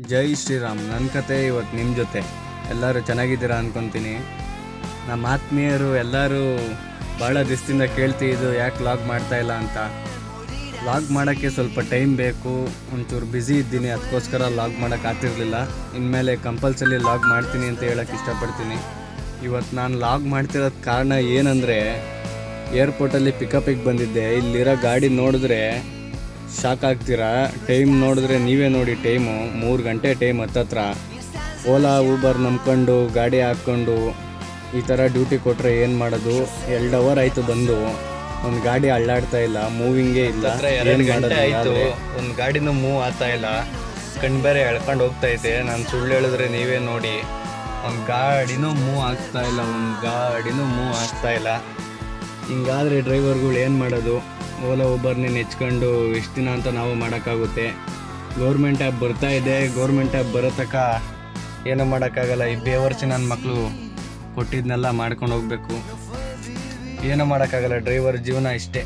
ಜೈ ಶ್ರೀರಾಮ್. ನನ್ನ ಕತೆ ಇವತ್ತು ನಿಮ್ಮ ಜೊತೆ. ಎಲ್ಲರೂ ಚೆನ್ನಾಗಿದ್ದೀರಾ ಅಂದ್ಕೊತೀನಿ. ನಮ್ಮ ಆತ್ಮೀಯರು ಎಲ್ಲರೂ ಭಾಳ ದಿವಸದಿಂದ ಕೇಳ್ತಿದ್ದು ಯಾಕೆ ಲಾಗ್ ಮಾಡ್ತಾಯಿಲ್ಲ ಅಂತ. ಲಾಗ್ ಮಾಡೋಕ್ಕೆ ಸ್ವಲ್ಪ ಟೈಮ್ ಬೇಕು, ಒಂಚೂರು ಬ್ಯುಸಿ ಇದ್ದೀನಿ, ಅದಕ್ಕೋಸ್ಕರ ಲಾಗ್ ಮಾಡೋಕ್ಕಾಗ್ತಿರ್ಲಿಲ್ಲ. ಇನ್ಮೇಲೆ ಕಂಪಲ್ಸರಿ ಲಾಗ್ ಮಾಡ್ತೀನಿ ಅಂತ ಹೇಳೋಕ್ಕೆ ಇಷ್ಟಪಡ್ತೀನಿ. ಇವತ್ತು ನಾನು ಲಾಗ್ ಮಾಡ್ತಿರೋದು ಕಾರಣ ಏನಂದರೆ, ಏರ್ಪೋರ್ಟಲ್ಲಿ ಪಿಕಪಿಗೆ ಬಂದಿದ್ದೆ. ಇಲ್ಲಿರೋ ಗಾಡಿ ನೋಡಿದ್ರೆ ಶಾಕ್ ಆಗ್ತೀರಾ. ಟೈಮ್ ನೋಡಿದ್ರೆ ನೀವೇ ನೋಡಿ, ಟೈಮು 3 ಗಂಟೆ ಟೈಮ್ ಹತ್ತತ್ರ. ಓಲಾ ಊಬರ್ ನಂಬ್ಕೊಂಡು ಗಾಡಿ ಹಾಕ್ಕೊಂಡು ಈ ಥರ ಡ್ಯೂಟಿ ಕೊಟ್ಟರೆ ಏನು ಮಾಡೋದು? 2 ಅವರ್ ಆಯಿತು ಬಂದು, ಒಂದು ಗಾಡಿ ಅಳ್ಳಾಡ್ತಾ ಇಲ್ಲ, ಮೂವಿಂಗೇ ಇಲ್ಲ. 2 ಗಂಟೆ ಆಯಿತು, ಒಂದು ಗಾಡಿನೂ ಮೂವ್ ಆಗ್ತಾ ಇಲ್ಲ. ಕಣ್ಣು ಬೇರೆ ಎಳ್ಕೊಂಡು ಹೋಗ್ತಾ ಇದೆ. ನಾನು ಸುಳ್ಳು ಹೇಳಿದ್ರೆ ನೀವೇ ನೋಡಿ, ಒಂದು ಗಾಡಿನೂ ಮೂವ್ ಆಗ್ತಾ ಇಲ್ಲ. ಹಿಂಗಾದರೆ ಡ್ರೈವರ್ಗಳು ಏನು ಮಾಡೋದು? ಓಲಾ ಊಬರ್ನೇ ನೆಚ್ಕೊಂಡು ಎಷ್ಟು ದಿನ ಅಂತ ನಾವು ಮಾಡೋಕ್ಕಾಗುತ್ತೆ? ಗೌರ್ಮೆಂಟ್ ಆ್ಯಪ್ ಬರ್ತಾ ಇದೆ, ಗೌರ್ಮೆಂಟ್ ಆ್ಯಪ್ ಬರೋ ತನಕ ಏನೂ ಮಾಡೋಕ್ಕಾಗಲ್ಲ. ಈ ಬೇವರ್ಸಿ ನನ್ನ ಮಕ್ಕಳು ಕೊಟ್ಟಿದ್ದನ್ನೆಲ್ಲ ಮಾಡ್ಕೊಂಡು ಹೋಗಬೇಕು. ಏನೂ ಮಾಡೋಕ್ಕಾಗಲ್ಲ, ಡ್ರೈವರ್ ಜೀವನ ಇಷ್ಟೇ.